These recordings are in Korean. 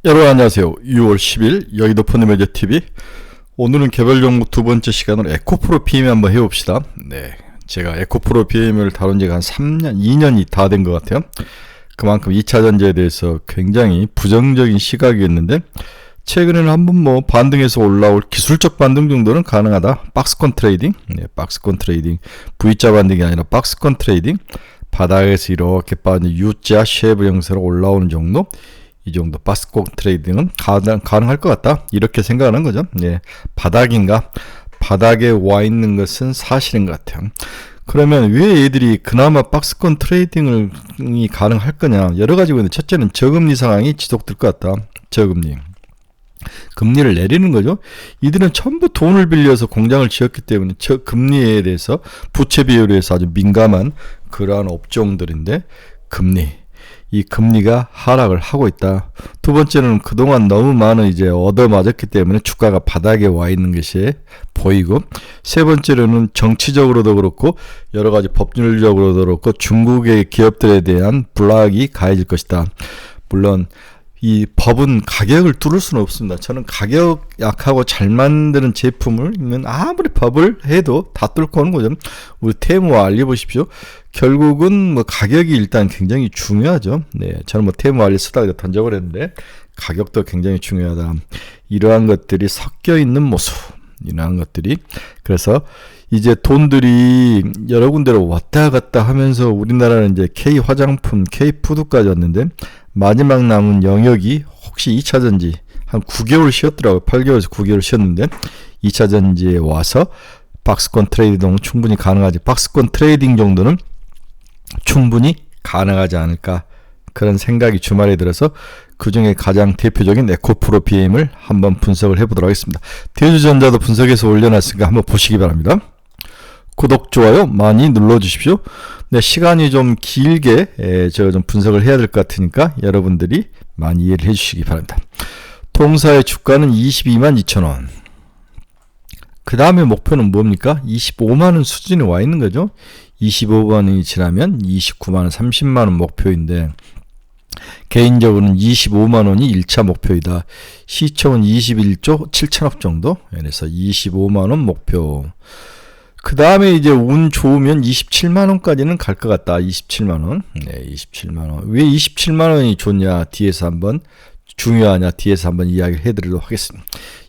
여러분 안녕하세요. 6월 10일 여의도 펀드매니저TV. 오늘은 개별 종목 두 번째 시간으로 에코프로 PM 한번 해봅시다. 네, 제가 에코프로 PM을 다룬 지가 한 3년, 2년이 다 된 것 같아요. 그만큼 2차전지에 대해서 굉장히 부정적인 시각이었는데 최근에는 한번 반등해서 올라올 기술적 반등 정도는 가능하다. 박스권 트레이딩, 박스권 트레이딩, V자 반등이 아니라 박스권 트레이딩, 바닥에서 이렇게 빠진 U자 쉐이브 형태로 올라오는 정도, 이 정도 박스권 트레이딩은 가능할 것 같다, 이렇게 생각하는 거죠. 바닥인가? 바닥에 와 있는 것은 사실인 것 같아요. 그러면 왜 얘들이 그나마 박스권 트레이딩이 가능할 거냐? 여러 가지가 있는데, 첫째는 저금리 상황이 지속될 것 같다. 저금리, 금리를 내리는 거죠. 이들은 전부 돈을 빌려서 공장을 지었기 때문에 저 금리에 대해서, 부채 비율에 대해서 아주 민감한 그러한 업종들인데, 이 금리가 하락을 하고 있다. 두 번째는 그동안 너무 많은 이제 얻어맞았기 때문에 주가가 바닥에 와 있는 것이 보이고, 세 번째로는 정치적으로도 그렇고 여러 가지 법률적으로도 그렇고 중국의 기업들에 대한 불이익이 가해질 것이다. 물론 이 법은 가격을 뚫을 수는 없습니다. 저는 가격 약하고 잘 만드는 제품을 아무리 법을 해도 다 뚫고 오는 거죠. 우리 테무와 알리 보십시오. 결국은 가격이 일단 굉장히 중요하죠. 저는 테무 알리 쓰다가 던져버렸는데 가격도 굉장히 중요하다. 이러한 것들이 섞여 있는 모습, 이러한 것들이. 그래서 이제 돈들이 여러 군데로 왔다 갔다 하면서 우리나라는 이제 K 화장품, K 푸드까지 왔는데, 마지막 남은 영역이 혹시 2차전지 한 9개월 쉬었더라고요. 8개월에서 9개월 쉬었는데 2차전지에 와서 박스권 트레이딩 충분히 가능하지. 박스권 트레이딩 정도는 충분히 가능하지 않을까, 그런 생각이 주말에 들어서 그 중에 가장 대표적인 에코프로 PM을 한번 분석을 해보도록 하겠습니다. 대주전자도 분석해서 올려놨으니까 한번 보시기 바랍니다. 구독, 좋아요 많이 눌러주십시오. 시간이 좀 길게 제가 좀 분석을 해야 될 것 같으니까 여러분들이 많이 이해를 해주시기 바랍니다. 동사의 주가는 222,200,000원. 그 다음에 목표는 뭡니까? 250,000원 수준에 와 있는 거죠. 25만원이 지나면 290,000원, 300,000원 목표인데, 개인적으로는 250,000원이 1차 목표이다. 시총은 21조 7천억 정도. 그래서 250,000원 목표. 그 다음에 이제 운 좋으면 270,000원까지는 갈 것 같다. 270,000원. 270,000원. 왜 270,000원이 좋냐? 뒤에서 한번, 중요하냐? 뒤에서 한번 이야기를 해드리도록 하겠습니다.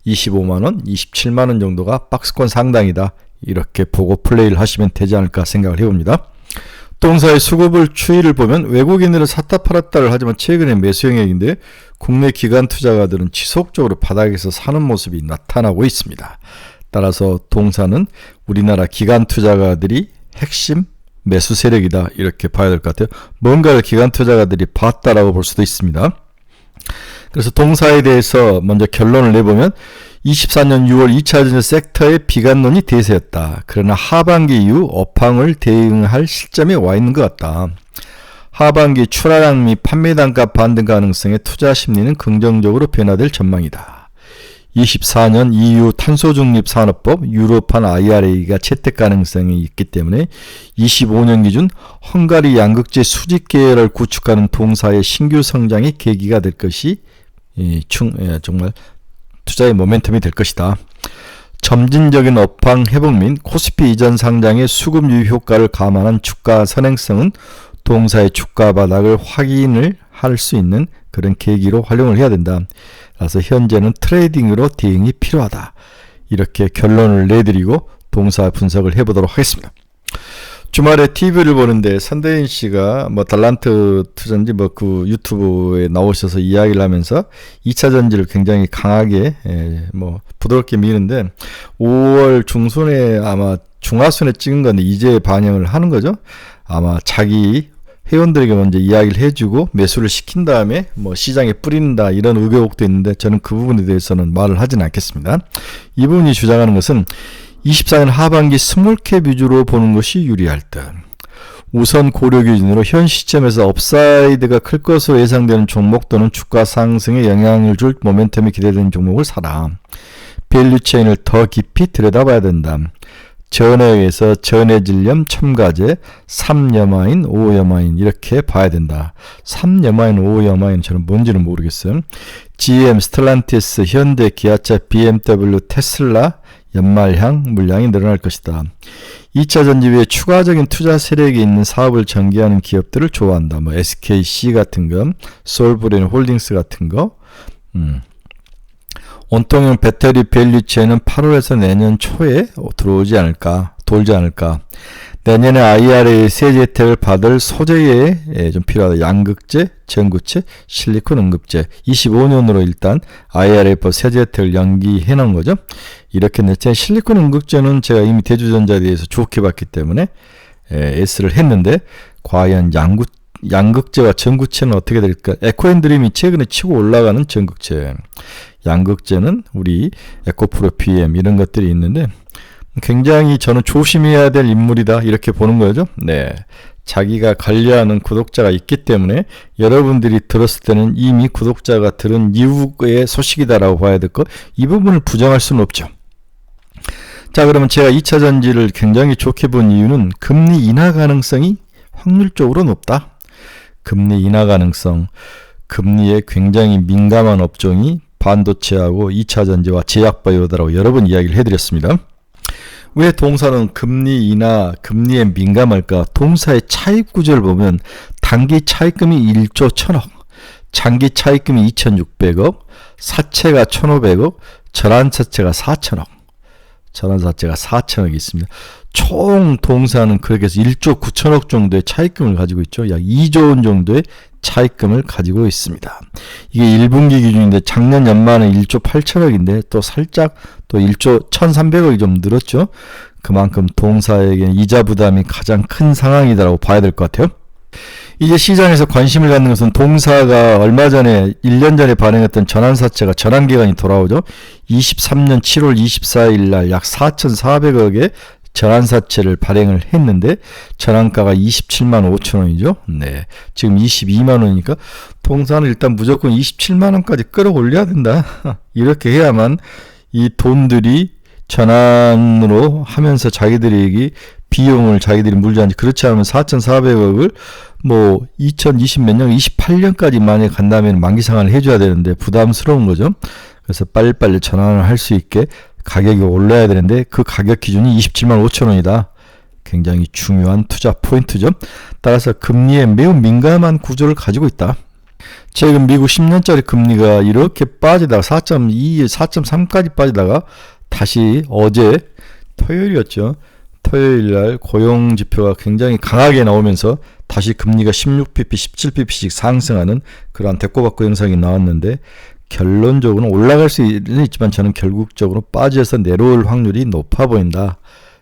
250,000원, 270,000원 정도가 박스권 상당이다. 이렇게 보고 플레이를 하시면 되지 않을까 생각을 해봅니다. 동사의 수급을 추이를 보면 외국인들은 샀다 팔았다를 하지만 최근에 매수 영역인데, 국내 기관 투자가들은 지속적으로 바닥에서 사는 모습이 나타나고 있습니다. 따라서 동사는 우리나라 기관 투자가들이 핵심 매수 세력이다, 이렇게 봐야 될 것 같아요. 뭔가를 기관 투자가들이 봤다라고 볼 수도 있습니다. 그래서 동사에 대해서 먼저 결론을 내보면, 24년 6월 2차전지 섹터의 비관론이 대세였다. 그러나 하반기 이후 업황을 대응할 시점에 와 있는 것 같다. 하반기 출하량 및 판매 단가 반등 가능성의 투자 심리는 긍정적으로 변화될 전망이다. 24년 EU 탄소중립산업법 유럽판 IRA가 채택 가능성이 있기 때문에 25년 기준 헝가리 양극재 수직 계열을 구축하는 동사의 신규 성장의 계기가 될 것이 정말 투자의 모멘텀이 될 것이다. 점진적인 업황 회복 및 코스피 이전 상장의 수급 유입 효과를 감안한 주가 선행성은 동사의 주가 바닥을 확인을 할 수 있는 그런 계기로 활용을 해야 된다. 그래서 현재는 트레이딩으로 대응이 필요하다. 이렇게 결론을 내드리고 동사 분석을 해보도록 하겠습니다. 주말에 TV를 보는데 선대인 씨가 달란트 투자인지 그 유튜브에 나오셔서 이야기를 하면서 2차 전지를 굉장히 강하게 부드럽게 미는데, 5월 중순에 아마 중하순에 찍은 건데 이제 반영을 하는 거죠. 아마 자기 회원들에게 먼저 이야기를 해주고 매수를 시킨 다음에 시장에 뿌린다, 이런 의혹도 있는데 저는 그 부분에 대해서는 말을 하지는 않겠습니다. 이분이 주장하는 것은 24년 하반기 스몰캡 위주로 보는 것이 유리할 듯. 우선 고려 기준으로 현 시점에서 업사이드가 클 것으로 예상되는 종목 또는 주가 상승에 영향을 줄 모멘텀이 기대되는 종목을 사라. 밸류 체인을 더 깊이 들여다봐야 된다. 전해에서 전해질염, 첨가제, 3여마인, 5여마인 이렇게 봐야 된다. 3여마인, 5여마인 저는 뭔지는 모르겠어요. GM, 스텔란티스, 현대, 기아차, BMW, 테슬라 연말향 물량이 늘어날 것이다. 2차 전지 위에 추가적인 투자 세력이 있는 사업을 전개하는 기업들을 좋아한다. 뭐 SKC 같은 거, 솔브레인 홀딩스 같은 거. 온통형 배터리 밸류체는 8월에서 내년 초에 돌지 않을까. 내년에 IRA 세제 혜택을 받을 소재에 좀 필요하다. 양극재, 전구체, 실리콘 응급제. 25년으로 일단 IRA법 세제 혜택을 연기해 놓은 거죠. 이렇게 냈죠. 실리콘 응급제는 제가 이미 대주전자에 대해서 좋게 봤기 때문에 S를 했는데 과연 양극재와 전구체는 어떻게 될까? 에코앤드림이 최근에 치고 올라가는 전극체. 양극재는 우리 에코프로 PM 이런 것들이 있는데 굉장히 저는 조심해야 될 인물이다 이렇게 보는 거죠. 네, 자기가 관리하는 구독자가 있기 때문에 여러분들이 들었을 때는 이미 구독자가 들은 이후의 소식이다라고 봐야 될 것. 이 부분을 부정할 수는 없죠. 자, 그러면 제가 2차 전지를 굉장히 좋게 본 이유는 금리 인하 가능성이 확률적으로 높다. 금리 인하 가능성, 금리에 굉장히 민감한 업종이 반도체하고 2차 전지와 제약바이오다라고 여러 번 이야기를 해드렸습니다. 왜 동사는 금리 인하, 금리에 민감할까? 동사의 차입 구조를 보면 단기 차입금이 1조 1000억, 장기 차입금이 2600억, 사채가 1500억, 전환사채가 4000억. 전환사채가 4000억이 있습니다. 총 동사는 그렇게 해서 1조 9천억 정도의 차입금을 가지고 있죠. 약 2조 원 정도의 차입금을 가지고 있습니다. 이게 1분기 기준인데 작년 연말은 1조 8천억인데 또 살짝 또 1조 1300억이 좀 늘었죠. 그만큼 동사에게 이자 부담이 가장 큰 상황이다라고 봐야 될 것 같아요. 이제 시장에서 관심을 갖는 것은 동사가 얼마 전에 1년 전에 발행했던 전환사채가 전환기간이 돌아오죠. 23년 7월 24일 날 약 4,400억의 전환사채를 발행을 했는데 전환가가 27만 5천 원이죠. 네, 지금 22만 원이니까 동사는 일단 무조건 27만 원까지 끌어올려야 된다. 이렇게 해야만 이 돈들이 전환으로 하면서 자기들이 비용을 자기들이 물지 않지. 그렇지 않으면 4,400억을 뭐 2020 몇 년, 28년까지 만약에 간다면 만기 상환을 해줘야 되는데 부담스러운 거죠. 그래서 빨리빨리 전환을 할 수 있게 가격이 올라야 되는데 그 가격 기준이 27만 5천 원이다. 굉장히 중요한 투자 포인트죠. 따라서 금리에 매우 민감한 구조를 가지고 있다. 최근 미국 10년짜리 금리가 이렇게 빠지다가 4.2, 4.3까지 빠지다가 다시 어제 토요일이었죠. 토요일날 고용지표가 굉장히 강하게 나오면서 다시 금리가 16pp, 17pp씩 상승하는 그러한 대꼬박고 현상이 나왔는데 결론적으로는 올라갈 수는 있지만 저는 결국적으로 빠져서 내려올 확률이 높아 보인다.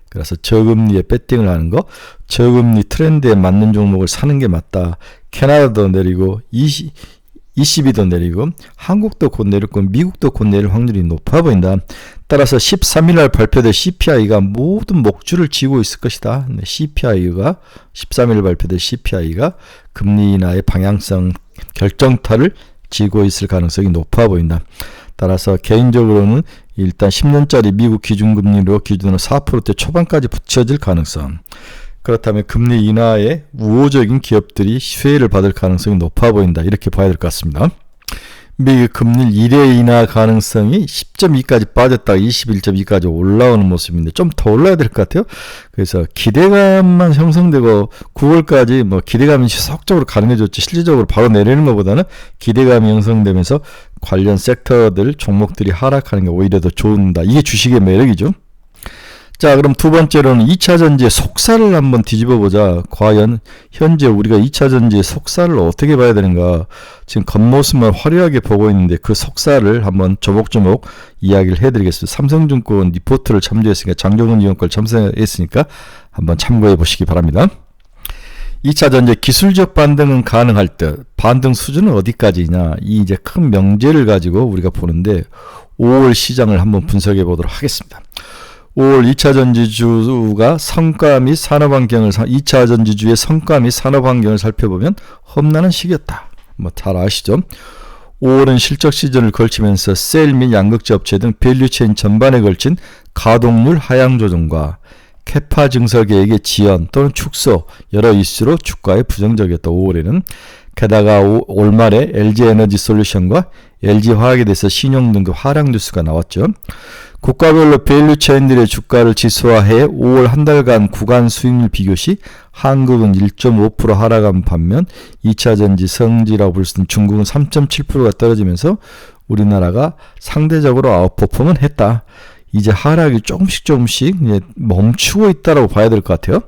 그래서 저금리에 배팅을 하는 거, 저금리 트렌드에 맞는 종목을 사는 게 맞다. 캐나다도 내리고 ECB도 내리고 한국도 곧 내릴 거, 미국도 곧 내릴 확률이 높아 보인다. 따라서 13일 날 발표될 CPI가 모든 목줄을 쥐고 있을 것이다. CPI가 13일 발표될 CPI가 금리 인하의 방향성 결정타를 쥐고 있을 가능성이 높아 보인다. 따라서 개인적으로는 일단 10년짜리 미국 기준금리로 기준으로 4%대 초반까지 붙여질 가능성. 그렇다면 금리 인하에 우호적인 기업들이 수혜를 받을 가능성이 높아 보인다. 이렇게 봐야 될 것 같습니다. 미국 금리 1회 인하 가능성이 10.2까지 빠졌다가 21.2까지 올라오는 모습인데 좀 더 올라야 될 것 같아요. 그래서 기대감만 형성되고 9월까지 뭐 기대감이 지속적으로 가능해졌지 실질적으로 바로 내리는 것보다는 기대감이 형성되면서 관련 섹터들 종목들이 하락하는 게 오히려 더 좋은다. 이게 주식의 매력이죠. 자, 그럼 두 번째로는 2차 전지의 속살을 한번 뒤집어 보자. 과연 현재 우리가 2차 전지의 속살을 어떻게 봐야 되는가. 지금 겉모습만 화려하게 보고 있는데 그 속살을 한번 조목조목 이야기를 해드리겠습니다. 삼성증권 리포트를 참조했으니까 장종훈 의원 걸 참조했으니까 한번 참고해 보시기 바랍니다. 2차 전지 기술적 반등은 가능할 듯. 반등 수준은 어디까지냐. 이 이제 큰 명제를 가지고 우리가 보는데 5월 시장을 한번 분석해 보도록 하겠습니다. 5월 2차 전지주가 성과 및 산업환경을 2차 전지주의 성과 및 산업환경을 살펴보면 험난한 시기였다. 뭐 잘 아시죠? 5월은 실적 시즌을 걸치면서 셀 및 양극재 업체 등 밸류체인 전반에 걸친 가동률 하향 조정과 캐파 증설 계획의 지연 또는 축소 여러 이슈로 주가에 부정적이었다. 5월에는. 게다가 올 말에 LG에너지솔루션과 LG화학에 대해서 신용등급 하락 뉴스가 나왔죠. 국가별로 밸류 체인들의 주가를 지수화해 5월 한 달간 구간 수익률 비교 시 한국은 1.5% 하락한 반면 2차전지 성지라고 부를 수 있는 중국은 3.7%가 떨어지면서 우리나라가 상대적으로 아웃퍼폼은 했다. 이제 하락이 조금씩 이제 멈추고 있다라고 봐야 될 것 같아요.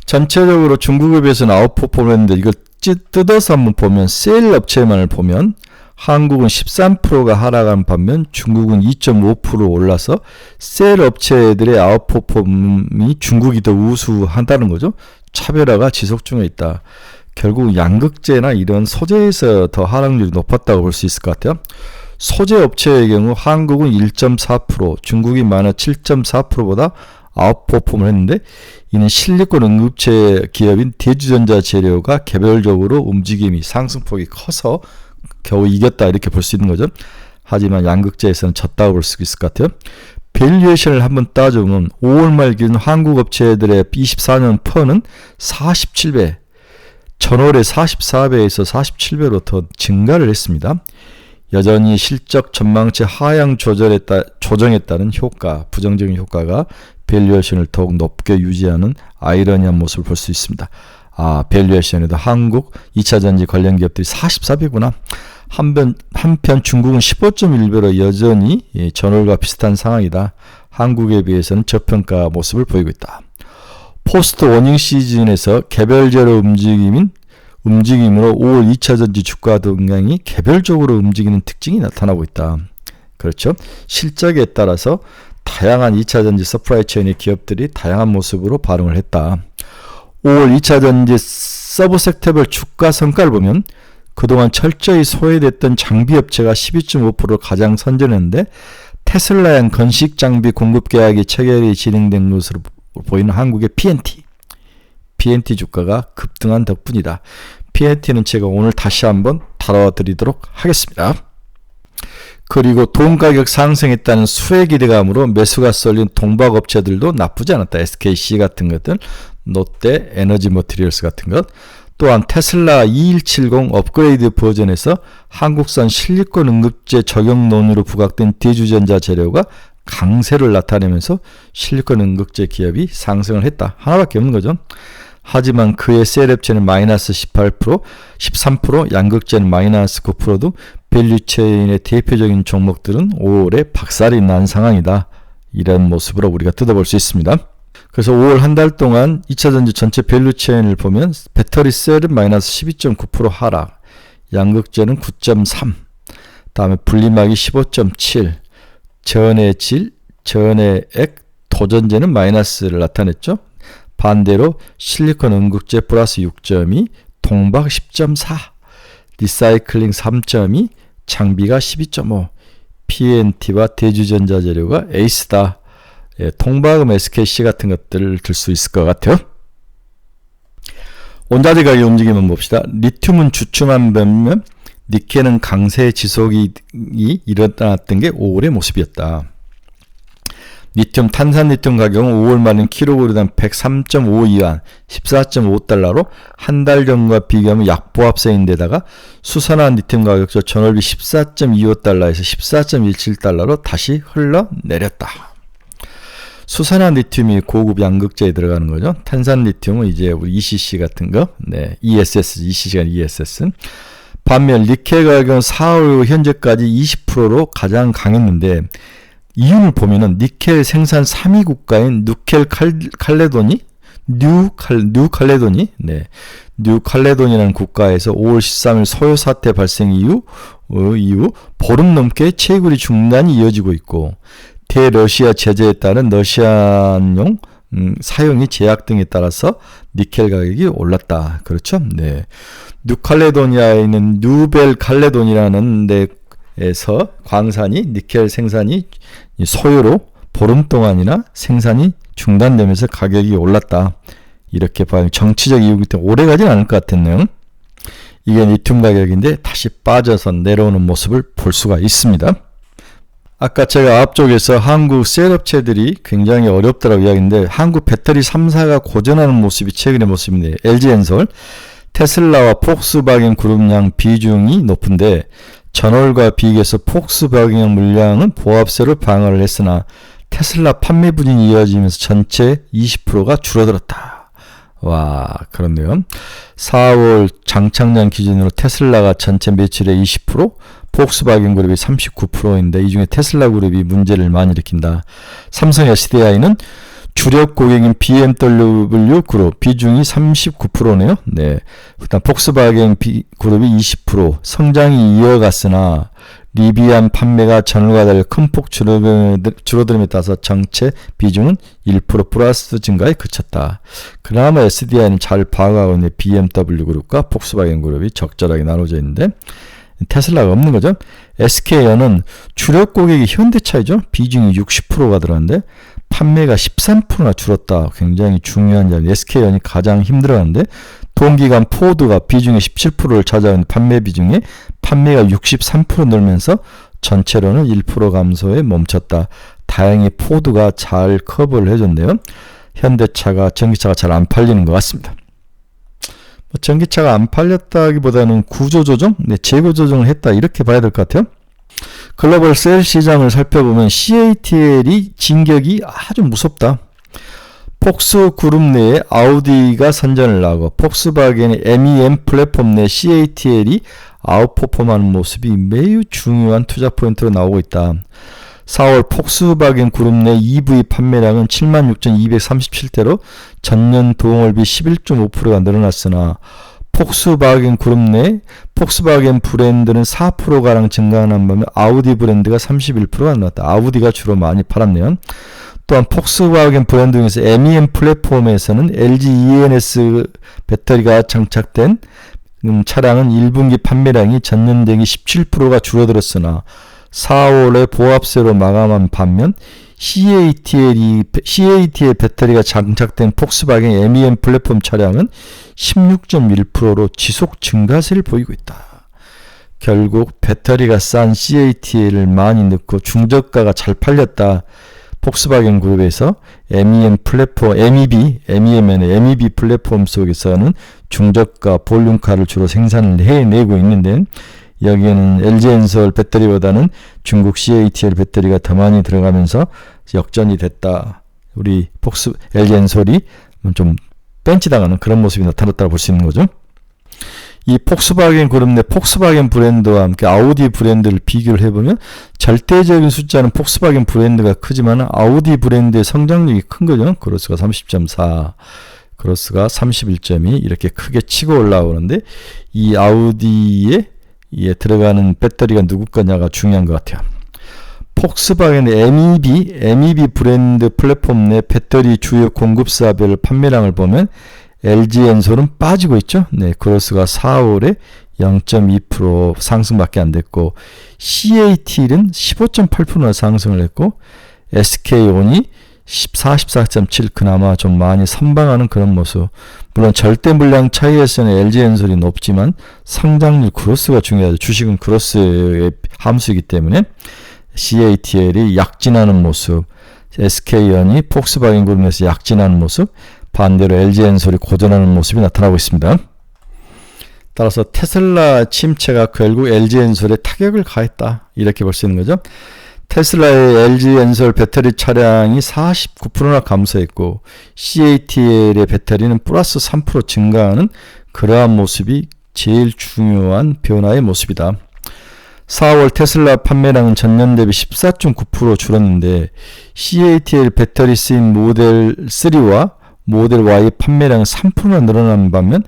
전체적으로 중국에 비해서는 아웃퍼폼 했는데 이걸 뜯어서 한번 보면 세일 업체만을 보면 한국은 13%가 하락한 반면 중국은 2.5% 올라서 세일 업체들의 아웃퍼폼이 중국이 더 우수하다는 거죠. 차별화가 지속 중에 있다. 결국 양극재나 이런 소재에서 더 하락률이 높았다고 볼 수 있을 것 같아요. 소재 업체의 경우 한국은 1.4%, 중국이 마이너스 7.4%보다 아웃퍼폼을 했는데 이는 실리콘 응급체 기업인 대주전자 재료가 개별적으로 움직임이 상승폭이 커서 겨우 이겼다 이렇게 볼 수 있는 거죠. 하지만 양극재에서는 졌다고 볼 수 있을 것 같아요. 밸류에이션을 한번 따져보면 5월 말 기준 한국 업체들의 24년 퍼는 47배, 전월에 44배에서 47배로 더 증가를 했습니다. 여전히 실적 전망치 하향 조정에 따른 효과, 부정적인 효과가 밸류에이션을 더욱 높게 유지하는 아이러니한 모습을 볼 수 있습니다. 밸류에이션에도 한국 2차전지 관련 기업들이 44배구나. 한편 중국은 15.1배로 여전히 전월과 비슷한 상황이다. 한국에 비해서는 저평가 모습을 보이고 있다. 포스트 워닝 시즌에서 개별적으로 움직임으로 5월 2차전지 주가 동향이 개별적으로 움직이는 특징이 나타나고 있다. 그렇죠? 실적에 따라서 다양한 2차전지 서프라이 체인의 기업들이 다양한 모습으로 반응을 했다. 5월 2차전지 서브섹터별 주가 성과를 보면 그동안 철저히 소외됐던 장비업체가 12.5%를 가장 선전했는데 테슬라형 건식 장비 공급 계약이 체결이 진행된 것으로 보이는 한국의 PNT 주가가 급등한 덕분이다. PNT는 제가 오늘 다시 한번 다뤄드리도록 하겠습니다. 그리고 돈 가격 상승했다는 수혜 기대감으로 매수가 쏠린 동박업체들도 나쁘지 않았다. SKC 같은 것들, 롯데 에너지 머티리얼스 같은 것, 또한 테슬라 2170 업그레이드 버전에서 한국산 실리콘 응급제 적용론으로 부각된 대주전자 재료가 강세를 나타내면서 실리콘 응급제 기업이 상승을 했다. 하나밖에 없는 거죠. 하지만 그의 셀업체는 마이너스 18%, 13%, 양극재는 마이너스 9%도 밸류체인의 대표적인 종목들은 5월에 박살이 난 상황이다. 이런 모습으로 우리가 뜯어볼 수 있습니다. 그래서 5월 한 달 동안 2차전지 전체 밸류체인을 보면 배터리 셀은 마이너스 12.9% 하락, 양극재는 9.3, 다음에 분리막이 15.7, 전해액, 도전재는 마이너스를 나타냈죠. 반대로 실리콘 응급제 플러스 6.2, 동박 10.4, 리사이클링 3.2, 장비가 12.5, PNT와 대주전자 재료가 에이스다. 통박음 SKC 같은 것들을 들 수 있을 것 같아요. 원자재 가격 움직임을 봅시다. 리튬은 주춤한 반면 니켈은 강세 지속이 일어났던 게 5월의 모습이었다. 탄산 리튬 가격은 5월 말인 킬로그램당 103.52원, 14.5달러로 한 달 전과 비교하면 약보합세인데다가 수산화 리튬 가격도 전월비 14.25달러에서 14.17달러로 다시 흘러내렸다. 수산화 리튬이 고급 양극재에 들어가는 거죠. 탄산 리튬은 이제 우리 ECC 같은 거, ESS, ECC가 ESS. 반면 니켈 가격은 4월 현재까지 20%로 가장 강했는데 이윤을 보면은 니켈 생산 3위 국가인 뉴칼레도니라는 국가에서 5월 13일 소요 사태 발생 이후 보름 넘게 채굴이 중단이 이어지고 있고 대러시아 제재에 따른 러시아용 사용이 제약 등에 따라서 니켈 가격이 올랐다. 그렇죠? 네. 뉴칼레도니아에 있는 뉴벨칼레돈이라는 데에서 광산이 니켈 생산이 소요로 보름 동안이나 생산이 중단되면서 가격이 올랐다. 이렇게 봐요. 정치적 이유기 때문에 오래 가진 않을 것 같았네요. 이게 리튬 가격인데 다시 빠져서 내려오는 모습을 볼 수가 있습니다. 아까 제가 앞쪽에서 한국 셀업체들이 굉장히 어렵다라고 이야기했는데 한국 배터리 3사가 고전하는 모습이 최근의 모습인데 LG엔솔, 테슬라와 폭스바겐 그룹량 비중이 높은데 전월과 비교해서 폭스바겐 물량은 보합세로 방어를 했으나 테슬라 판매 부진이 이어지면서 전체 20%가 줄어들었다. 와, 그렇네요. 4월 장착량 기준으로 테슬라가 전체 매출의 20%, 폭스바겐 그룹이 39%인데 이 중에 테슬라 그룹이 문제를 많이 일으킨다. 삼성 SDI는 주력 고객인 BMW 그룹 비중이 39%네요. 네. 일단 폭스바겐 그룹이 20% 성장이 이어갔으나 리비안 판매가 전월과 달리 큰 폭 줄어들음에 따라서 전체 비중은 1% 플러스 증가에 그쳤다. 그나마 SDI는 잘 파악하고 있는 BMW 그룹과 폭스바겐 그룹이 적절하게 나눠져 있는데 테슬라가 없는 거죠. SK은는 주력 고객이 현대차이죠. 비중이 60%가 들어갔는데 판매가 13%나 줄었다. 굉장히 중요한 자리. SK은이 가장 힘들어하는데 동기간 포드가 비중이 17%를 차지하는 판매 비중에 판매가 63% 늘면서 전체로는 1% 감소에 멈췄다. 다행히 포드가 잘 커버를 해줬네요. 현대차가 전기차가 잘 안 팔리는 것 같습니다. 전기차가 안 팔렸다기보다는 구조조정, 재고 조정을 했다 이렇게 봐야 될 것 같아요. 글로벌 셀 시장을 살펴보면 CATL이 진격이 아주 무섭다. 폭스 그룹 내에 아우디가 선전을 하고 폭스바겐의 MEM 플랫폼 내 CATL이 아웃퍼폼하는 모습이 매우 중요한 투자 포인트로 나오고 있다. 4월 폭스바겐 그룹 내 EV 판매량은 76,237대로 전년 동월비 11.5%가 늘어났으나 폭스바겐 그룹 내 폭스바겐 브랜드는 4%가량 증가하는 반면 아우디 브랜드가 31%가 늘었다. 아우디가 주로 많이 팔았네요. 또한 폭스바겐 브랜드 중에서 MEM 플랫폼에서는 LG ENS 배터리가 장착된 차량은 1분기 판매량이 전년 대비 17%가 줄어들었으나 4월에 보합세로 마감한 반면 CATL 배터리가 장착된 폭스바겐 MEM 플랫폼 차량은 16.1%로 지속 증가세를 보이고 있다. 결국 배터리가 싼 CATL을 많이 넣고 중저가가 잘 팔렸다. 폭스바겐 그룹에서 MEM 플랫폼, MEB 플랫폼 속에서는 중저가 볼륨카를 주로 생산을 해내고 있는데 여기에는 LG엔솔 배터리보다는 중국 CATL 배터리가 더 많이 들어가면서 역전이 됐다. 우리 LG엔솔이 좀 벤치당하는 그런 모습이 나타났다고 볼 수 있는 거죠. 이 폭스바겐 그룹 내 폭스바겐 브랜드와 함께 아우디 브랜드를 비교를 해보면 절대적인 숫자는 폭스바겐 브랜드가 크지만 아우디 브랜드의 성장력이 큰 거죠. 그로스가 30.4, 그로스가 31.2 이렇게 크게 치고 올라오는데 이 아우디에 들어가는 배터리가 누구 거냐가 중요한 것 같아요. 폭스바겐의 MEB 브랜드 플랫폼 내 배터리 주요 공급사별 판매량을 보면 LG엔솔은 빠지고 있죠. 네, 그로스가 4월에 0.2% 상승밖에 안 됐고 CATL은 15.8%나 상승을 했고 SK온이 44.7 그나마 좀 많이 선방하는 그런 모습. 물론 절대 물량 차이에서는 LG엔솔이 높지만 성장률 그로스가 중요하죠. 주식은 그로스의 함수이기 때문에 CATL이 약진하는 모습, SK온이 폭스바겐 그룹에서 약진하는 모습, 반대로 LG엔솔이 고전하는 모습이 나타나고 있습니다. 따라서 테슬라 침체가 결국 LG엔솔에 타격을 가했다. 이렇게 볼 수 있는 거죠. 테슬라의 LG엔솔 배터리 차량이 49%나 감소했고 CATL의 배터리는 플러스 3% 증가하는 그러한 모습이 제일 중요한 변화의 모습이다. 4월 테슬라 판매량은 전년 대비 14.9% 줄었는데 CATL 배터리 쓰인 모델 3와 모델 Y 판매량은 3%나 늘어난 반면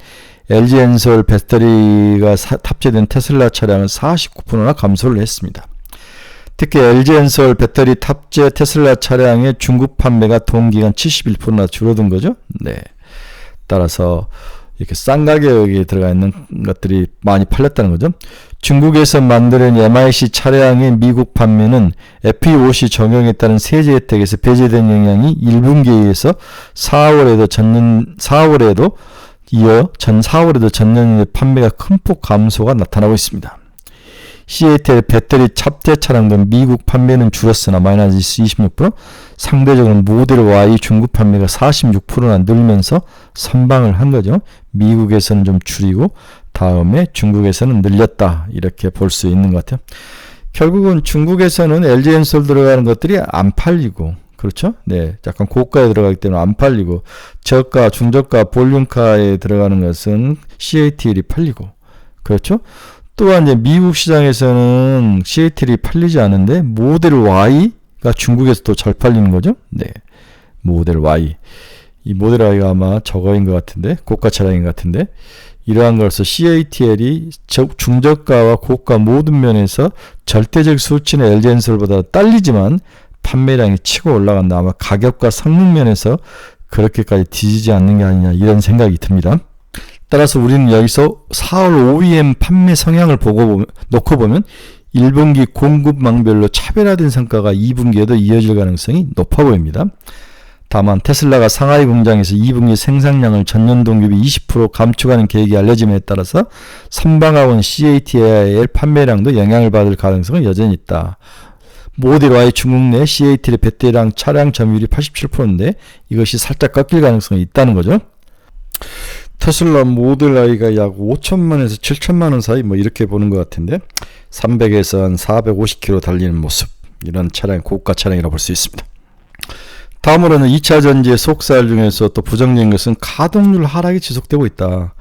LG엔솔 배터리가 탑재된 테슬라 차량은 49%나 감소를 했습니다. 특히 LG엔솔 배터리 탑재 테슬라 차량의 중국 판매가 동기간 71%나 줄어든 거죠. 네. 따라서 이렇게 싼 가격에 들어가 있는 것들이 많이 팔렸다는 거죠. 중국에서 만드는 MIC 차량의 미국 판매는 FEOC 적용에 따른 세제 혜택에서 배제된 영향이 1분기에서 4월에도 전년의 판매가 큰 폭 감소가 나타나고 있습니다. CATL 배터리 탑재 차량들 미국 판매는 줄었으나 마이너스 26%, 상대적으로 모델 Y 중국 판매가 46%나 늘면서 선방을 한 거죠. 미국에서는 좀 줄이고 다음에 중국에서는 늘렸다, 이렇게 볼 수 있는 것 같아요. 결국은 중국에서는 LG엔솔 들어가는 것들이 안 팔리고, 그렇죠? 네, 약간 고가에 들어가기 때문에 안 팔리고, 저가, 중저가, 볼륨카에 들어가는 것은 CATL이 팔리고, 그렇죠? 또한 이제 미국 시장에서는 CATL이 팔리지 않은데 모델 Y가 중국에서 또 잘 팔리는 거죠? 네, 모델 Y. 이 모델 Y가 아마 저거인 것 같은데, 고가 차량인 것 같은데, 이러한 것으로 CATL이 중저가와 고가 모든 면에서 절대적 수치는 LG엔솔보다 딸리지만 판매량이 치고 올라간다. 아마 가격과 성능 면에서 그렇게까지 뒤지지 않는 게 아니냐, 이런 생각이 듭니다. 따라서 우리는 여기서 4월 OEM 판매 성향을 놓고 보면 1분기 공급망별로 차별화된 성과가 2분기에도 이어질 가능성이 높아 보입니다. 다만 테슬라가 상하이 공장에서 2분기 생산량을 전년 동기 20% 감축하는 계획이 알려짐에 따라서 선방하고 있는 CATL 판매량도 영향을 받을 가능성은 여전히 있다. 모델 Y 중국 내 CATL 배터리량 차량 점유율이 87%인데 이것이 살짝 꺾일 가능성이 있다는 거죠. 테슬라 모델 Y가 약 5천만에서 7천만원 사이 뭐 이렇게 보는 것 같은데 300에서 한 450km 달리는 모습, 이런 차량, 고가 차량이라고 볼 수 있습니다. 다음으로는 2차 전지의 속살 중에서 또 부정적인 것은 가동률 하락이 지속되고 있다.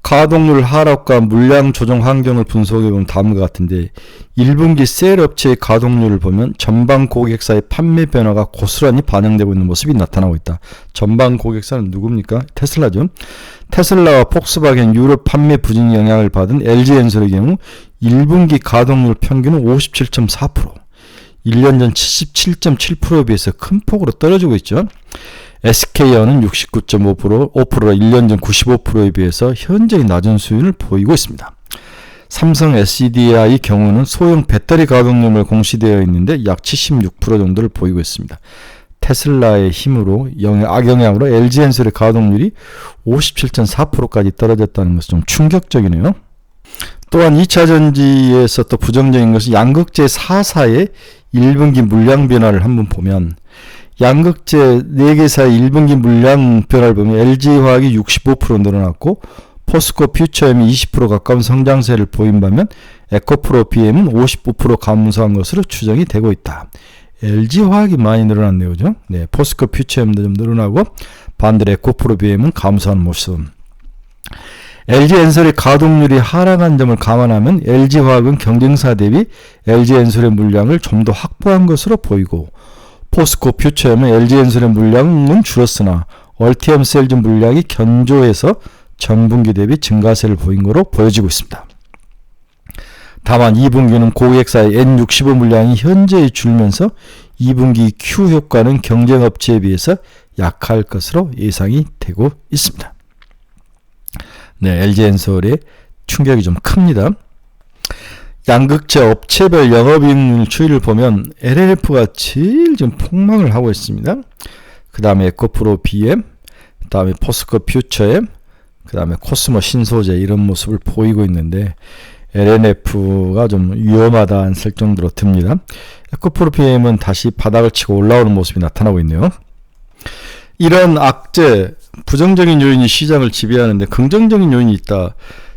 가동률 하락과 물량 조정 환경을 분석해보면 다음과 같은데 1분기 셀 업체의 가동률을 보면 전방 고객사의 판매 변화가 고스란히 반영되고 있는 모습이 나타나고 있다. 전방 고객사는 누굽니까? 테슬라죠. 테슬라와 폭스바겐 유럽 판매 부진 영향을 받은 LG엔솔의 경우 1분기 가동률 평균은 57.4%, 1년 전 77.7%에 비해서 큰 폭으로 떨어지고 있죠. SK온은 69.5%, 5%로 1년 전 95%에 비해서 현저히 낮은 수준을 보이고 있습니다. 삼성 SDI의 경우는 소형 배터리 가동률로 공시되어 있는데 약 76% 정도를 보이고 있습니다. 테슬라의 힘으로 악영향으로 LG엔솔의 가동률이 57.4%까지 떨어졌다는 것은 좀 충격적이네요. 또한 2차 전지에서 또 부정적인 것은 양극재 4사의 1분기 물량 변화를 한번 보면 양극재 4개사의 1분기 물량 변화를 보면 LG화학이 65% 늘어났고 포스코 퓨처엠이 20% 가까운 성장세를 보인 반면 에코프로 BM은 55% 감소한 것으로 추정이 되고 있다. LG화학이 많이 늘어났네요. 그죠? 네, 포스코 퓨처엠도 좀 늘어나고 반대로 에코프로 BM은 감소한 모습. LG엔솔의 가동률이 하락한 점을 감안하면 LG화학은 경쟁사 대비 LG엔솔의 물량을 좀 더 확보한 것으로 보이고 포스코 퓨처엠은 LG엔솔의 물량은 줄었으나 얼티엄 셀즈 물량이 견조해서 전분기 대비 증가세를 보인 것으로 보여지고 있습니다. 다만 2분기는 고객사의 N65 물량이 현저히 줄면서 2분기 Q 효과는 경쟁업체에 비해서 약할 것으로 예상이 되고 있습니다. 네, LG엔솔의 충격이 좀 큽니다. 양극재 업체별 영업이익률 추이를 보면 LNF가 제일 좀 폭망을 하고 있습니다. 그 다음에 에코프로 BM, 그 다음에 포스코 퓨처엠, 그 다음에 코스모 신소재, 이런 모습을 보이고 있는데 LNF가 좀 위험하다는 설 정도로 듭니다. 에코프로 BM은 다시 바닥을 치고 올라오는 모습이 나타나고 있네요. 이런 악재, 부정적인 요인이 시장을 지배하는데 긍정적인 요인이 있다.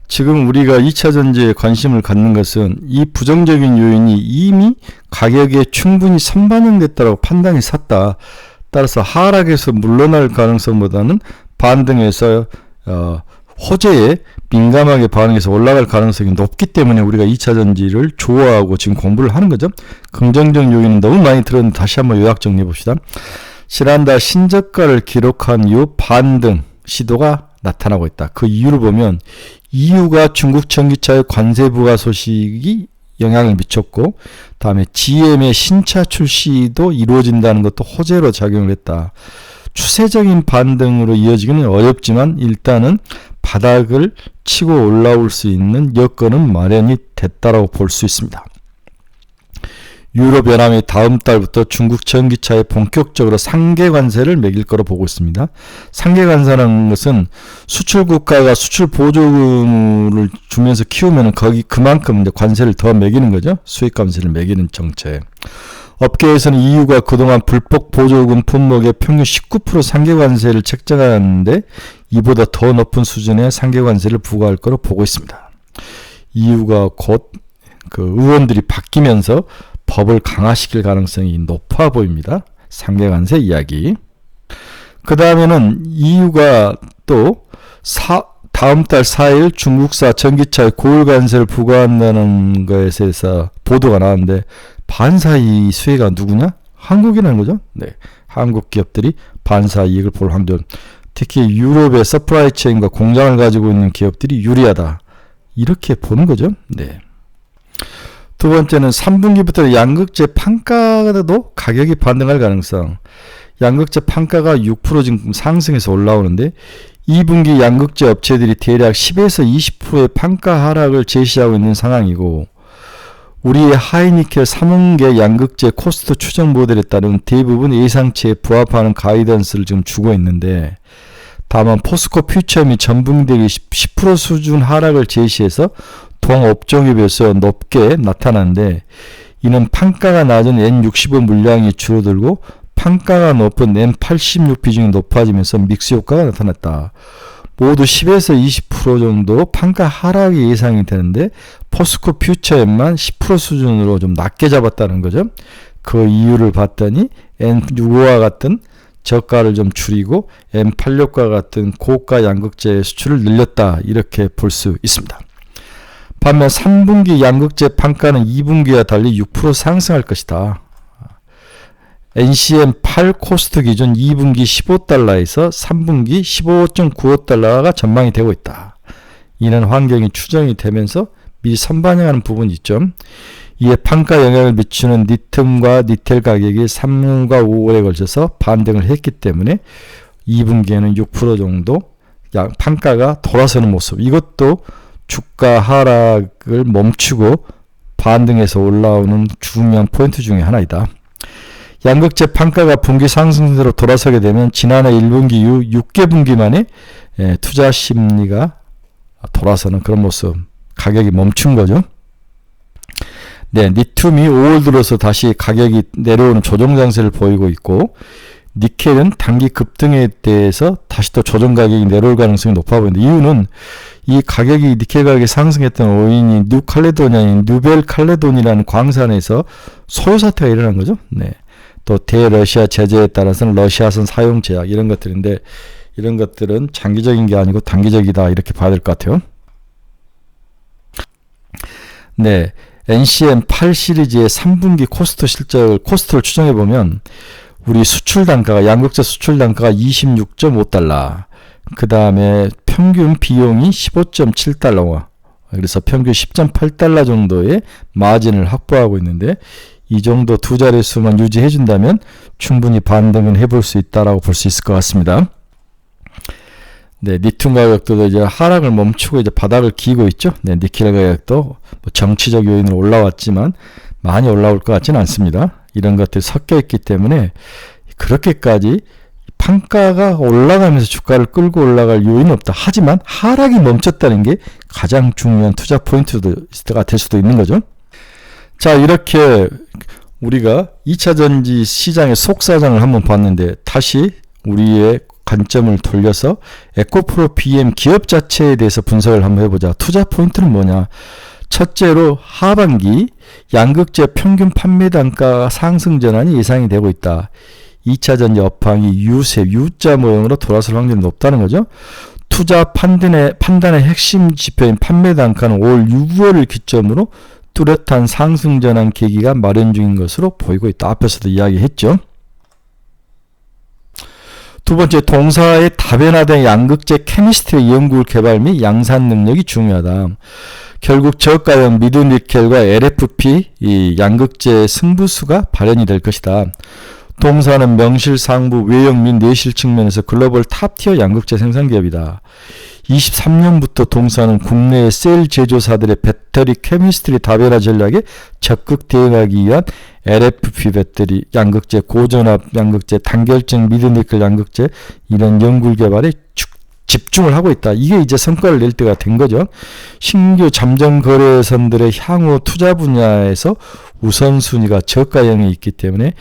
지금 우리가 2차 전지에 관심을 갖는 것은 이 부정적인 요인이 이미 가격에 충분히 선반영됐다고 판단이 샀다. 따라서 하락에서 물러날 가능성보다는 반등해서 호재에 민감하게 반응해서 올라갈 가능성이 높기 때문에 우리가 2차 전지를 좋아하고 지금 공부를 하는 거죠. 긍정적 요인은 너무 많이 들었는데 다시 한번 요약 정리해 봅시다. 지난달 신저가를 기록한 이후 반등 시도가 나타나고 있다. 그 이유를 보면 EU가 중국 전기차의 관세 부과 소식이 영향을 미쳤고 다음에 GM의 신차 출시도 이루어진다는 것도 호재로 작용을 했다. 추세적인 반등으로 이어지기는 어렵지만 일단은 바닥을 치고 올라올 수 있는 여건은 마련이 됐다라고 볼 수 있습니다. 유럽연합이 다음 달부터 중국 전기차에 본격적으로 상계 관세를 매길 거로 보고 있습니다. 상계 관세라는 것은 수출 국가가 수출 보조금을 주면서 키우면 거기 그만큼 이제 관세를 더 매기는 거죠. 수익 관세를 매기는 정책. 업계에서는 EU가 그동안 불법 보조금 품목의 평균 19% 상계 관세를 책정하는데 이보다 더 높은 수준의 상계 관세를 부과할 거로 보고 있습니다. EU가 곧 그 의원들이 바뀌면서 법을 강화시킬 가능성이 높아 보입니다. 상계 관세 이야기. 그 다음에는 EU가 또 다음 달 4일 중국사 전기차에 고율 관세를 부과한다는 것에 대해서 보도가 나왔는데 반사 이 수혜가 누구냐? 한국이라는 거죠. 네, 한국 기업들이 반사 이익을 볼 확률. 특히 유럽의 서프라이 체인과 공장을 가지고 있는 기업들이 유리하다. 이렇게 보는 거죠. 네. 두 번째는 3분기부터 양극재 판가도 가격이 반등할 가능성. 양극재 판가가 6% 지금 상승해서 올라오는데 2분기 양극재 업체들이 대략 10에서 20%의 판가 하락을 제시하고 있는 상황이고 우리의 하이니켈 3원계 양극재 코스트 추정 모델에 따른 대부분 예상치에 부합하는 가이던스를 지금 주고 있는데 다만 포스코 퓨처 및 전분기 대비 10% 수준 하락을 제시해서 동업종에 비해서 높게 나타나는데 이는 판가가 낮은 N65 물량이 줄어들고 판가가 높은 N86 비중이 높아지면서 믹스 효과가 나타났다. 모두 10에서 20% 정도 판가 하락이 예상이 되는데 포스코 퓨처엔만 10% 수준으로 좀 낮게 잡았다는 거죠. 그 이유를 봤더니 N65와 같은 저가를 좀 줄이고 M86과 같은 고가 양극재 수출을 늘렸다 이렇게 볼 수 있습니다. 반면 3분기 양극재 판가는 2분기와 달리 6% 상승할 것이다. NCM8 코스트 기준 2분기 15달러에서 3분기 15.95달러가 전망이 되고 있다. 이는 환경이 추정이 되면서 미리 선반영하는 부분이 있죠. 이에 판가 영향을 미치는 리튬과 니켈 가격이 3년과 5월에 걸쳐서 반등을 했기 때문에 2분기에는 6% 정도 판가가 돌아서는 모습. 이것도 주가 하락을 멈추고 반등해서 올라오는 중요한 포인트 중에 하나이다. 양극재 판가가 분기 상승세로 돌아서게 되면 지난해 1분기 이후 6개 분기 만에 투자 심리가 돌아서는 그런 모습. 가격이 멈춘 거죠. 네, 리튬이 5월 들어서 다시 가격이 내려오는 조정 장세를 보이고 있고 니켈은 단기 급등에 대해서 다시 또 조정 가격이 내려올 가능성이 높아 보이는데 이유는 이 가격이 니켈 가격이 상승했던 원인이 뉴벨칼레돈이라는 광산에서 소요 사태가 일어난 거죠. 네. 또 대러시아 제재에 따라서는 러시아산 사용 제약 이런 것들인데 이런 것들은 장기적인 게 아니고 단기적이다 이렇게 봐야 될 것 같아요. 네, NCM8 시리즈의 3분기 코스트를 추정해 보면 우리 수출 단가가 양극재 수출 단가가 26.5달러. 그 다음에 평균 비용이 15.7달러. 그래서 평균 10.8달러 정도의 마진을 확보하고 있는데 이 정도 두 자릿수만 유지해 준다면 충분히 반등은 해볼 수 있다라고 볼 수 있을 것 같습니다. 네, 리튬 가격도 이제 하락을 멈추고 이제 바닥을 기고 있죠. 네, 니켈 가격도 뭐 정치적 요인으로 올라왔지만 많이 올라올 것 같지는 않습니다. 이런 것들이 섞여 있기 때문에 그렇게까지 판가가 올라가면서 주가를 끌고 올라갈 요인은 없다. 하지만 하락이 멈췄다는 게 가장 중요한 투자 포인트가 될 수도 있는 거죠. 자, 이렇게 우리가 2차 전지 시장의 속사정을 한번 봤는데 다시 우리의 관점을 돌려서 에코프로 BM 기업 자체에 대해서 분석을 한번 해보자. 투자 포인트는 뭐냐? 첫째로 하반기 양극재 평균 판매 단가 상승 전환이 예상이 되고 있다. 2차 전지 업황이 유세, U자 모형으로 돌아설 확률이 높다는 거죠. 투자 판단의 핵심 지표인 판매 단가는 올 6월을 기점으로 뚜렷한 상승 전환 계기가 마련 중인 것으로 보이고 있다. 앞에서도 이야기했죠. 두 번째, 동사의 다변화된 양극재 케미스트리 연구 개발 및 양산 능력이 중요하다. 결국 저가형 미드니켈과 LFP 이 양극재 승부수가 발현이 될 것이다. 동사는 명실상부 외형 및 내실 측면에서 글로벌 탑티어 양극재 생산 기업이다. 23년부터 동사는 국내의 셀 제조사들의 배터리 케미스트리 다변화 전략에 적극 대응하기 위한 LFP 배터리 양극재, 고전압 양극재, 단결정 미드니켈 양극재 이런 연구 개발에 집중을 하고 있다. 이게 이제 성과를 낼 때가 된 거죠. 신규 잠정 거래선들의 향후 투자 분야에서 우선순위가 저가형이 있기 때문에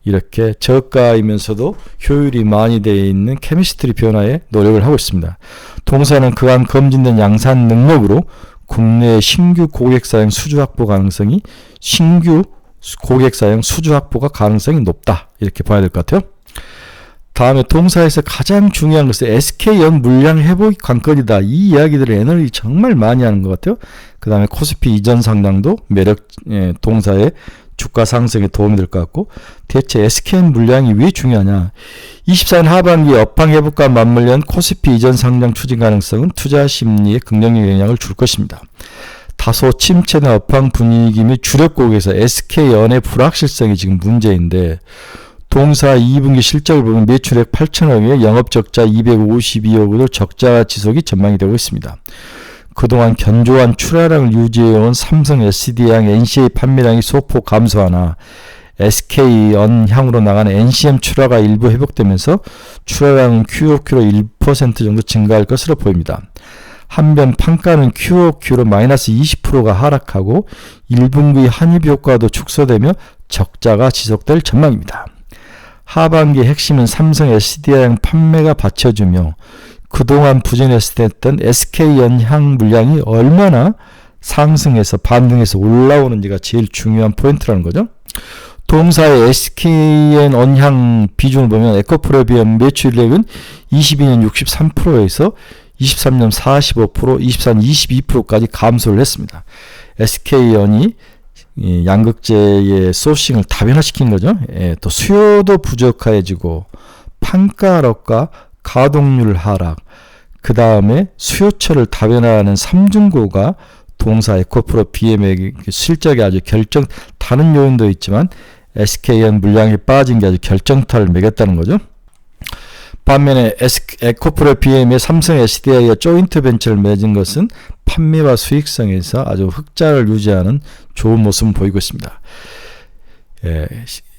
이렇게 저가이면서도 효율이 많이 되어 있는 케미스트리 변화에 노력을 하고 있습니다. 동사는 그간 검증된 양산 능력으로 국내 신규 고객 사용 수주 확보 가능성이 높다. 이렇게 봐야 될 것 같아요. 다음에 동사에서 가장 중요한 것은 SK연 물량 회복 관건이다. 이 이야기들을 에너지 정말 많이 하는 것 같아요. 그 다음에 코스피 이전 상당도 동사의 주가 상승에 도움이 될 것 같고, 대체 SKN 물량이 왜 중요하냐. 24년 하반기 업황 회복과 맞물린 코스피 이전 상장 추진 가능성은 투자 심리에 긍정적 영향을 줄 것입니다. 다소 침체된 업황 분위기 및 주력 고객에서 SK연의 불확실성이 지금 문제인데, 동사 2분기 실적을 보면 매출액 8천억에 영업적자 252억으로 적자 지속이 전망이 되고 있습니다. 그동안 견조한 출하량을 유지해온 삼성 SD양 NCA 판매량이 소폭 감소하나 SK연 향으로 나가는 NCM 출하가 일부 회복되면서 출하량은 QOQ로 1% 정도 증가할 것으로 보입니다. 한편 판가는 QOQ로 마이너스 20%가 하락하고 1분기 환입 효과도 축소되며 적자가 지속될 전망입니다. 하반기 핵심은 삼성 SD양 판매가 받쳐주며 그동안 부진했을 때 SK연향 물량이 얼마나 상승해서 반등해서 올라오는지가 제일 중요한 포인트라는 거죠. 동사의 SKN 언향 비중을 보면 에코프로에 비하면 매출액은 22년 63%에서 23년 45%, 24년 22%까지 감소를 했습니다. SK연이 양극재의 소싱을 다변화시킨 거죠. 또 수요도 부족해지고 판가 하락과 가동률 하락, 그 다음에 수요처를 다변화하는 삼중고가 동사 에코프로 BM의 실적에 아주 다른 요인도 있지만 SKN 물량이 빠진 게 아주 결정타를 매겼다는 거죠. 반면에 에코프로 BM의 삼성 SDI와 조인트 벤처를 맺은 것은 판매와 수익성에서 아주 흑자를 유지하는 좋은 모습을 보이고 있습니다.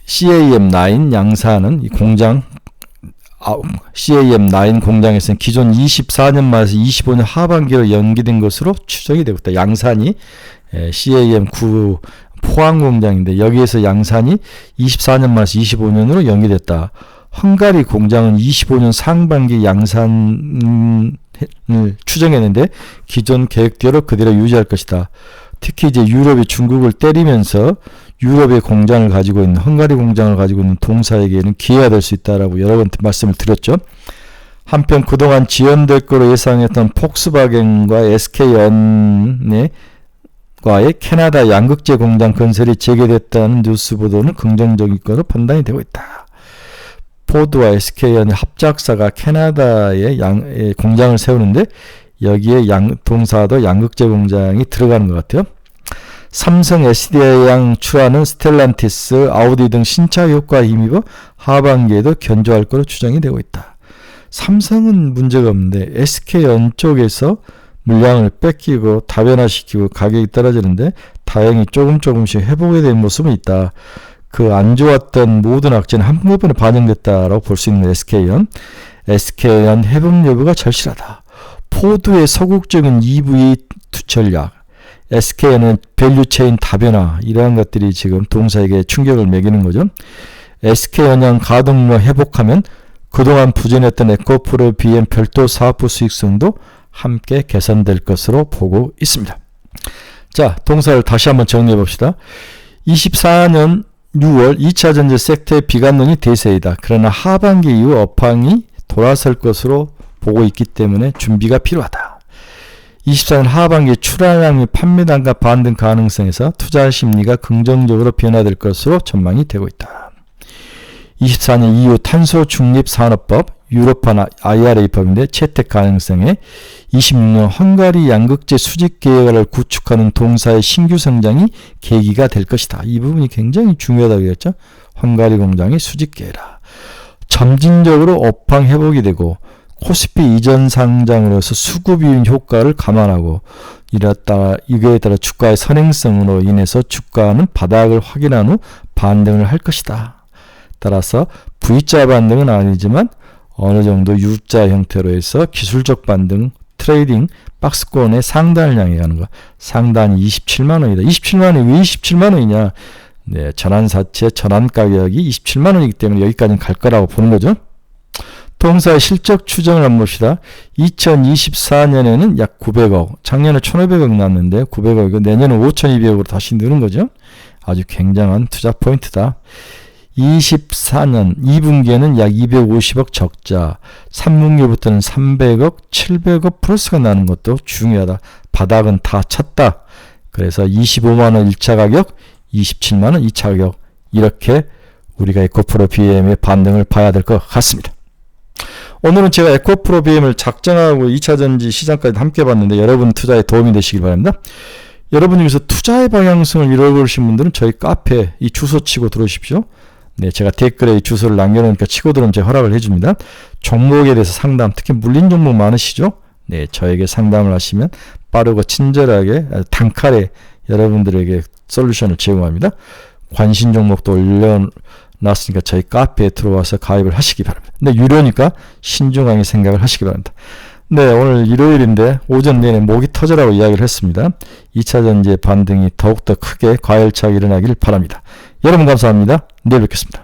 CAM9 양사는 이 공장 CAM9 공장에서는 기존 24년 말에서 25년 하반기로 연기된 것으로 추정이 되고 있다. 양산이 CAM9 포항 공장인데 여기에서 양산이 24년 말에서 25년으로 연기됐다. 헝가리 공장은 25년 상반기 양산을 추정했는데 기존 계획대로 그대로 유지할 것이다. 특히 이제 유럽이 중국을 때리면서 유럽의 공장을 가지고 있는 헝가리 공장을 가지고 있는 동사에게는 기회가 될 수 있다라고 여러 번 말씀을 드렸죠. 한편 그동안 지연될 거로 예상했던 폭스바겐과 SK연과의 캐나다 양극재 공장 건설이 재개됐다는 뉴스 보도는 긍정적인 것으로 판단이 되고 있다. 포드와 SK연의 합작사가 캐나다에 공장을 세우는데 여기에 동사도 양극재 공장이 들어가는 것 같아요. 삼성 SDI양 출하는 스텔란티스, 아우디 등 신차 효과에 힘입어 하반기에도 견조할 것으로 추정이 되고 있다. 삼성은 문제가 없는데 SK연 쪽에서 물량을 뺏기고 다변화시키고 가격이 떨어지는데 다행히 조금씩 회복이 된 모습은 있다. 그 안 좋았던 모든 악재는 한꺼번에 반영됐다라고 볼 수 있는 SK연 회복 여부가 절실하다. 포드의 소극적인 EV 전략, SK는 밸류체인 다변화, 이러한 것들이 지금 동사에게 충격을 매기는 거죠. SK연양 가동률 회복하면 그동안 부진했던 에코프로 BM 별도 사업부 수익성도 함께 개선될 것으로 보고 있습니다. 자, 동사를 다시 한번 정리해 봅시다. 24년 6월 2차 전지 섹터의 비관론이 대세이다. 그러나 하반기 이후 업황이 돌아설 것으로 보고 있기 때문에 준비가 필요하다. 24년 하반기 출하량 및 판매 단가 반등 가능성에서 투자 심리가 긍정적으로 변화될 것으로 전망이 되고 있다. 24년 이후 탄소 중립 산업법, 유럽판 IRA법인데 채택 가능성에 26년 헝가리 양극재 수직 계획을 구축하는 동사의 신규 성장이 계기가 될 것이다. 이 부분이 굉장히 중요하다고 했죠. 헝가리 공장의 수직 계획이라. 점진적으로 업황 회복이 되고 코스피 이전 상장으로서 수급이윤 효과를 감안하고 이거에 따라 주가의 선행성으로 인해서 주가는 바닥을 확인한 후 반등을 할 것이다. 따라서 V자 반등은 아니지만 어느 정도 U자 형태로 해서 기술적 반등, 트레이딩, 박스권의 상단을 향해 가는 거. 상단이 27만 원이다. 27만 원이 왜 27만 원이냐? 네, 전환사채 전환 가격이 27만 원이기 때문에 여기까지는 갈 거라고 보는 거죠. 동사의 실적 추정을 한번 봅시다. 2024년에는 약 900억, 작년에 1,500억 났는데 900억이고 내년은 5,200억으로 다시 느는 거죠. 아주 굉장한 투자 포인트다. 24년 2분기에는 약 250억 적자, 3분기부터는 300억, 700억 플러스가 나는 것도 중요하다. 바닥은 다 쳤다. 그래서 25만 원 1차 가격, 27만 원 2차 가격, 이렇게 우리가 에코프로 BM의 반등을 봐야 될 것 같습니다. 오늘은 제가 에코프로 BM을 작정하고 2차전지 시장까지 함께 봤는데 여러분 투자에 도움이 되시길 바랍니다. 여러분 중에서 투자의 방향성을 잃어버리신 분들은 저희 카페 이 주소 치고 들어오십시오. 네, 제가 댓글에 이 주소를 남겨놓으니까 치고 들어오면 제가 허락을 해줍니다. 종목에 대해서 상담, 특히 물린 종목 많으시죠? 네, 저에게 상담을 하시면 빠르고 친절하게 단칼에 여러분들에게 솔루션을 제공합니다. 관심 종목도 올려놨으니까 저희 카페에 들어와서 가입을 하시기 바랍니다. 근데 유료니까 신중하게 생각을 하시기 바랍니다. 네, 오늘 일요일인데 오전 내내 목이 터져라고 이야기를 했습니다. 2차전지의 반등이 더욱더 크게 과열차게 일어나길 바랍니다. 여러분 감사합니다. 내일 뵙겠습니다.